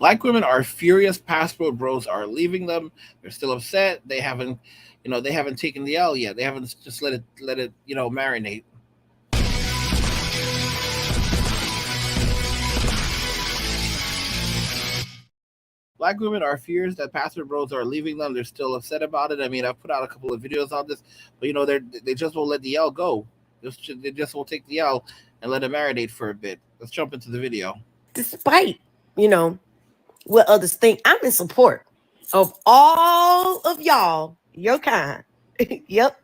Black women are furious. Passport bros are leaving them. They're still upset. They haven't taken the L yet. They haven't just let it marinate. Black women are furious that passport bros are leaving them. They're still upset about it. I mean, I've put out a couple of videos on this, but they just won't let the L go. They just won't take the L and let it marinate for a bit. Let's jump into the video. Despite, you know, what others think, I'm in support of all of y'all, your kind. Yep.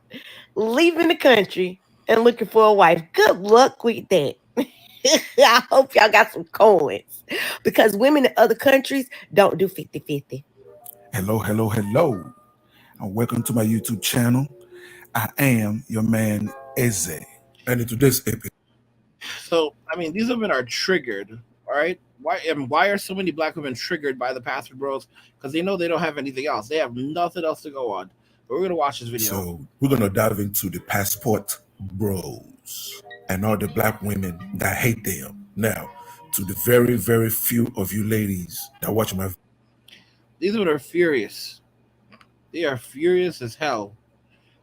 Leaving the country and looking for a wife. Good luck with that. I hope y'all got some coins because women in other countries don't do 50-50. Hello, hello, hello, and welcome to my YouTube channel. I am your man Eze, and in today's episode, So, I mean, these women are triggered. All right, why are so many black women triggered by the passport bros? Because they know they don't have anything else. They have nothing else to go on. But we're gonna watch this video. we're gonna dive into the passport bros and all the black women that hate them. Now, to the very, very few of you ladies that watch my These women are furious. They are furious as hell.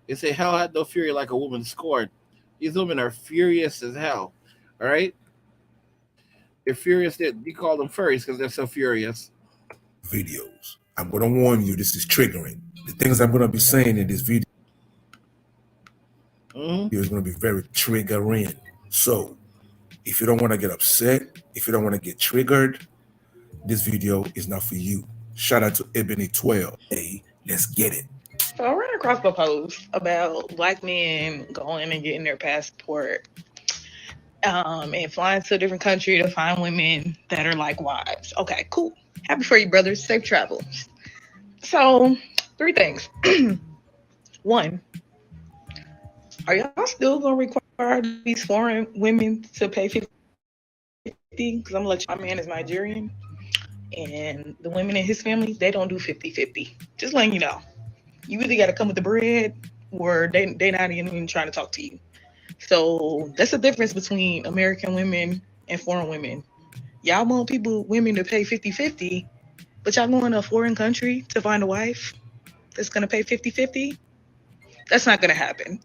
They say hell had no fury like a woman scorned. These women are furious as hell. All right, they're furious. That we call them furries because they're so furious. videos, I'm gonna warn you. This is triggering. The things I'm gonna be saying in this video Hmm. is gonna be very triggering. So, if you don't want to get upset, if you don't want to get triggered, this video is not for you. Shout out to Ebony12. Hey, let's get it. So I ran across the post about black men going and getting their passport and flying to a different country to find women that are like wives. Okay, cool. Happy for you, brothers. Safe travels. So, three things. One, are y'all still going to require these foreign women to pay 50? Because I'm going to let you, my man is Nigerian. And the women in his family, they don't do 50-50. Just letting you know. You either got to come with the bread or they not even trying to talk to you. So that's the difference between American women and foreign women. Y'all want women to pay 50-50, but y'all going to a foreign country to find a wife that's going to pay 50-50? That's not going to happen.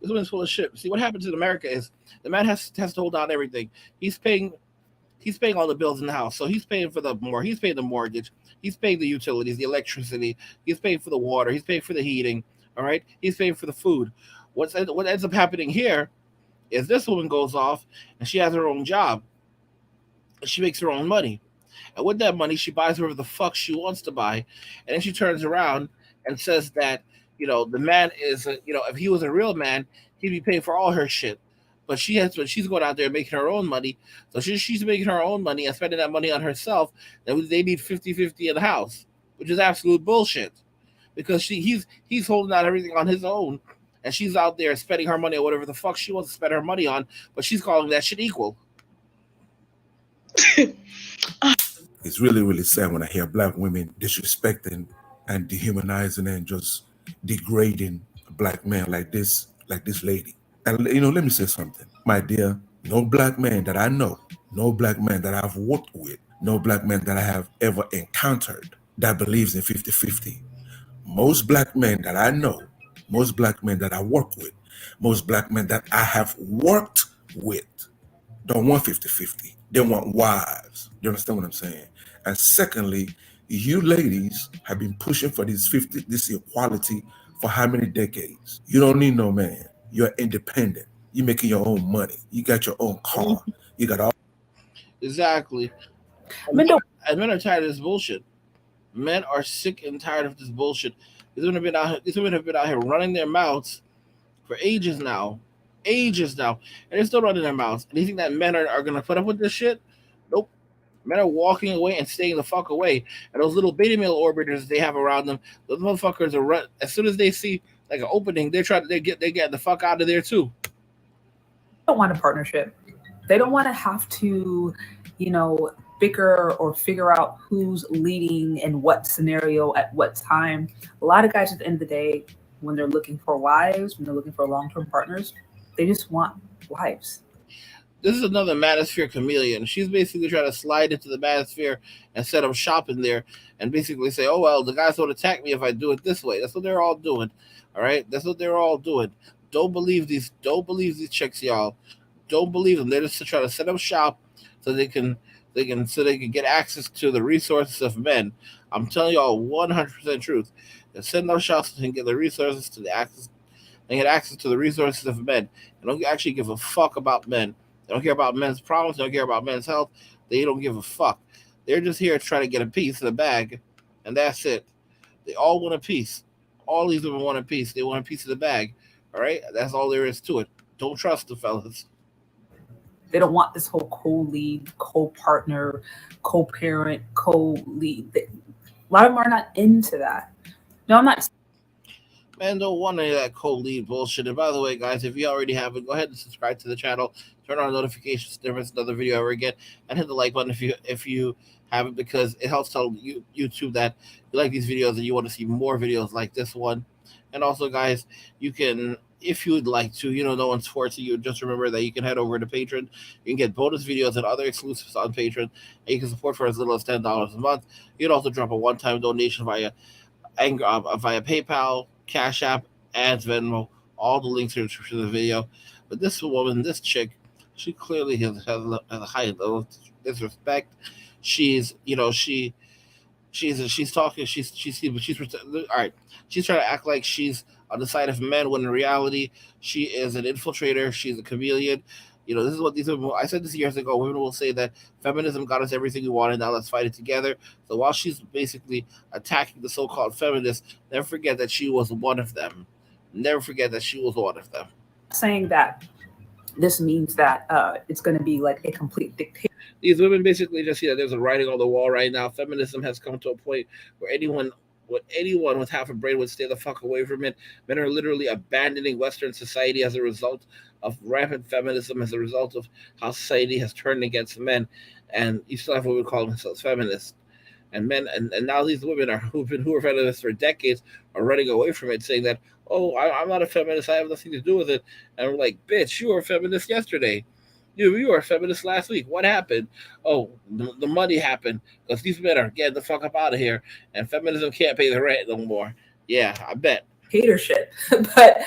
This woman's full of shit. See what happens in America is the man has to hold down everything. He's paying all the bills in the house. So he's paying for he's paying the mortgage, he's paying the utilities, the electricity, he's paying for the water, he's paying for the heating. All right, he's paying for the food. What ends up happening here is this woman goes off and she has her own job. She makes her own money. And with that money, she buys whatever the fuck she wants to buy. And then she turns around and says that, the man is, if he was a real man, he'd be paying for all her shit. But she's going out there making her own money. So she's making her own money and spending that money on herself. Then they need 50-50 in the house, which is absolute bullshit. Because he's holding out everything on his own. And she's out there spending her money on whatever the fuck she wants to spend her money on. But she's calling that shit equal. It's really, really sad when I hear black women disrespecting and dehumanizing and just degrading a black man like this lady. And let me say something, my dear. No black man that I know, no black man that I've worked with, no black man that I have ever encountered that believes in 50-50. Most black men that I know, most black men that I work with, most black men that I have worked with don't want 50-50. They want wives. You understand what I'm saying? And secondly, you ladies have been pushing for this equality for how many decades? You don't need no man. You're independent. You're making your own money. You got your own car. You got all. Exactly. Men don't And men are tired of this bullshit. Men are sick and tired of this bullshit. These women have been out here running their mouths for ages now. Ages now. And they're still running their mouths. And you think that men are going to put up with this shit? Nope. Men are walking away and staying the fuck away. And those little beta male orbiters they have around them, those motherfuckers are as soon as they see like an opening, they get the fuck out of there too. Don't want a partnership. They don't want to have to, bicker or figure out who's leading in what scenario at what time. A lot of guys at the end of the day, when they're looking for wives, when they're looking for long-term partners, they just want wives. This is another manosphere chameleon. She's basically trying to slide into the manosphere and set up shop in there and basically say, oh, well, the guys won't attack me if I do it this way. That's what they're all doing. All right? That's what they're all doing. Don't believe these chicks, y'all. Don't believe them. They're just trying to set up shop so they can get access to the resources of men. I'm telling y'all 100% truth. They're setting up shop so they can get the resources to the access they get access to the resources of men. They don't actually give a fuck about men. They don't care about men's problems. They don't care about men's health. They don't give a fuck. They're just here trying to get a piece of the bag, and that's it. They all want a piece. All these women want a piece. They want a piece of the bag. All right? That's all there is to it. Don't trust the fellas. They don't want this whole co-lead, co-partner, co-parent, co-lead. A lot of them are not into that. No, I'm not. Man, don't want any of that co-lead bullshit. And by the way, guys, if you already have it, go ahead and subscribe to the channel. Turn on notifications to never miss another video ever again, and hit the like button if you have it, because it helps tell YouTube that you like these videos and you want to see more videos like this one. And also, guys, you can, if you would like to, no one's forcing you. Just remember that you can head over to Patreon. You can get bonus videos and other exclusives on Patreon, and you can support for as little as $10 a month. You can also drop a one-time donation via PayPal, Cash App, and Venmo. All the links are in the description of the video. But this woman, this chick, she clearly has a high level of disrespect. She's, she's talking. She's all right. She's trying to act like she's on the side of men when in reality she is an infiltrator. She's a chameleon. This is what these women. I said this years ago. Women will say that feminism got us everything we wanted. Now let's fight it together. So while she's basically attacking the so-called feminists, never forget that she was one of them. Never forget that she was one of them. Saying that this means that it's going to be like a complete dictatorship. These women basically just see that there's a writing on the wall right now. Feminism has come to a point where anyone with half a brain would stay the fuck away from it. Men are literally abandoning Western society as a result of rampant feminism, as a result of how society has turned against men. And you still have women calling themselves feminists. And men, and now these women who were feminists for decades are running away from it, saying that, oh, I'm not a feminist, I have nothing to do with it. And we're like, bitch, you were a feminist yesterday. You were a feminist last week. What happened? Oh, the money happened because these men are getting the fuck up out of here, and feminism can't pay the rent no more. Yeah, I bet. Dictatorship. But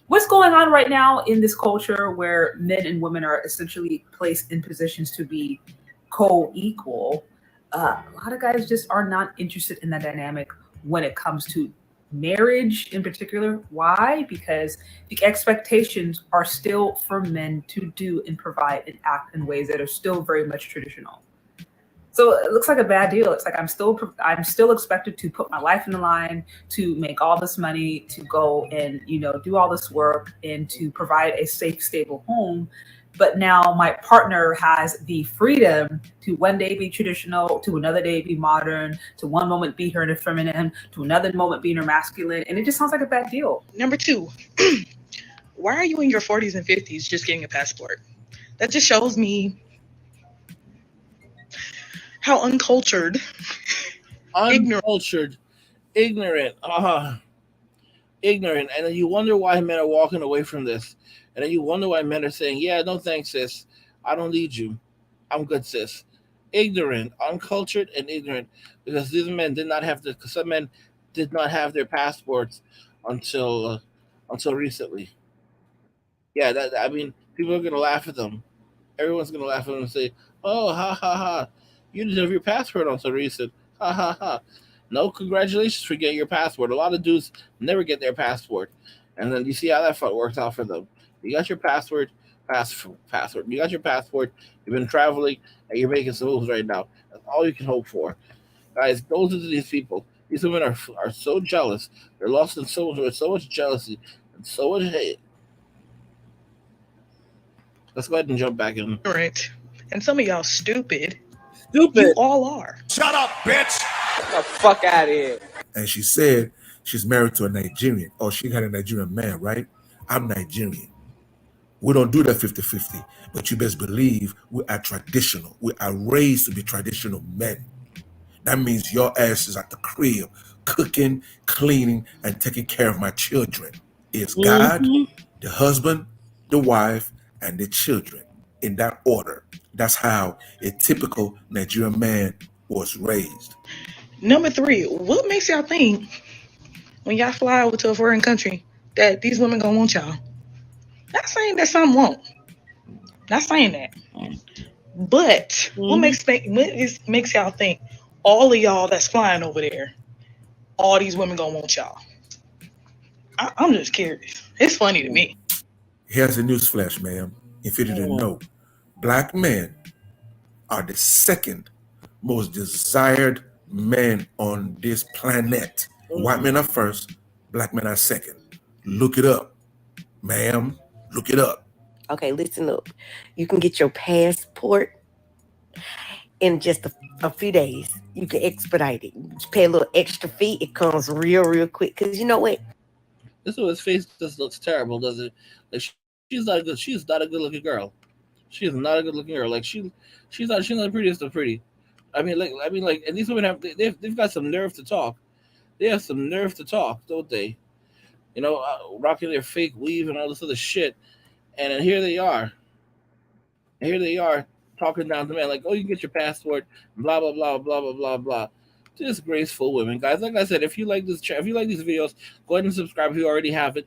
what's going on right now in this culture where men and women are essentially placed in positions to be co-equal? A lot of guys just are not interested in that dynamic when it comes to marriage in particular. Why? Because the expectations are still for men to do and provide and act in ways that are still very much traditional. So it looks like a bad deal. It's like I'm still expected to put my life in the line, to make all this money, to go and do all this work and to provide a safe, stable home. But now my partner has the freedom to one day be traditional, to another day be modern, to one moment be her feminine, to another moment be her masculine. And it just sounds like a bad deal. Number two, why are you in your 40s and 50s just getting a passport? That just shows me how uncultured, ignorant, ignorant. And then you wonder why men are walking away from this. And then you wonder why men are saying, yeah, no thanks, sis. I don't need you. I'm good, sis. Ignorant, uncultured, and ignorant. Because these men did not have some men did not have their passports until recently. Yeah, I mean, people are gonna laugh at them. Everyone's gonna laugh at them and say, oh, ha ha ha. You didn't have your passport until recent. Ha ha ha. No, congratulations for getting your passport. A lot of dudes never get their passport. And then you see how that works out for them. You got your passport. You got your passport. You've been traveling, and you're making some moves right now. That's all you can hope for, guys. Those are these people. These women are so jealous. They're lost in so much jealousy and so much hate. Let's go ahead and jump back in. Right. And some of y'all stupid. Stupid. You all are. Shut up, bitch. Get the fuck out of here. And she said she's married to a Nigerian. Oh, she had a Nigerian man, right? I'm Nigerian. We don't do that 50-50. But you best believe we are traditional. We are raised to be traditional men. That means your ass is at the crib, cooking, cleaning, and taking care of my children. It's God, the husband, the wife, and the children. in that order. That's how a typical Nigerian man was raised. Number three, what makes y'all think when y'all fly over to a foreign country that these women gonna want y'all? Not saying that some won't. Not saying that. But what makes y'all think all of y'all that's flying over there, all these women gonna want y'all? I'm just curious. It's funny to me. Here's a newsflash, ma'am. If you didn't know, black men are the second most desired men on this planet. White men are first, black men are second. Look it up, ma'am. Look it up. Okay, listen up. You can get your passport in just a few days. You can expedite it. You pay a little extra fee. It comes real quick. Because you know what? This woman's face just looks terrible, does it? Like she's not a good. She's not a good looking girl. She is not a good looking girl. Like she's not the prettiest of pretty. I mean, and these women they've got some nerve to talk. They have some nerve to talk, don't they? Rocking their fake weave and all this other shit. And then here they are. Here they are talking down to men like, oh, you can get your passport, blah blah blah blah blah blah blah. Disgraceful women, guys. Like I said, if you like if you like these videos, go ahead and subscribe if you already have it.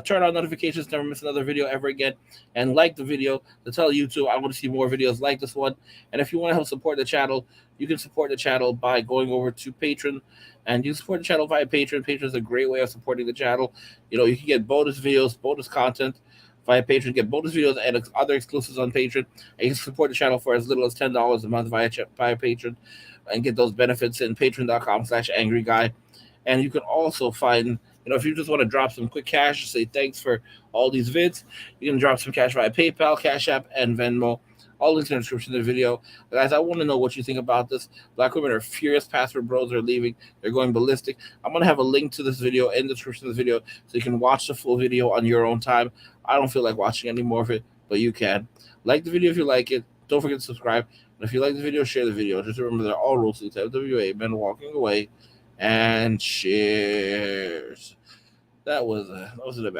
Turn on notifications, never miss another video ever again, and like the video to tell YouTube I want to see more videos like this one. And if you want to help support the channel, you can support the channel by going over to Patreon, and you support the channel via Patreon. Patreon is a great way of supporting the channel. You can get bonus videos, bonus content via Patreon, get bonus videos and other exclusives on Patreon. And you can support the channel for as little as $10 a month via Patreon and get those benefits in patreon.com/angryguy. And you can also find, if you just want to drop some quick cash, say thanks for all these vids, you can drop some cash via PayPal, Cash App, and Venmo. All links in the description of the video. Guys, I want to know what you think about this. Black women are furious. Password bros are leaving. They're going ballistic. I'm going to have a link to this video in the description of the video so you can watch the full video on your own time. I don't feel like watching any more of it, but you can. Like the video if you like it. Don't forget to subscribe. And if you like the video, share the video. Just remember they're all rules to FWA. Men walking away. And cheers. That was it.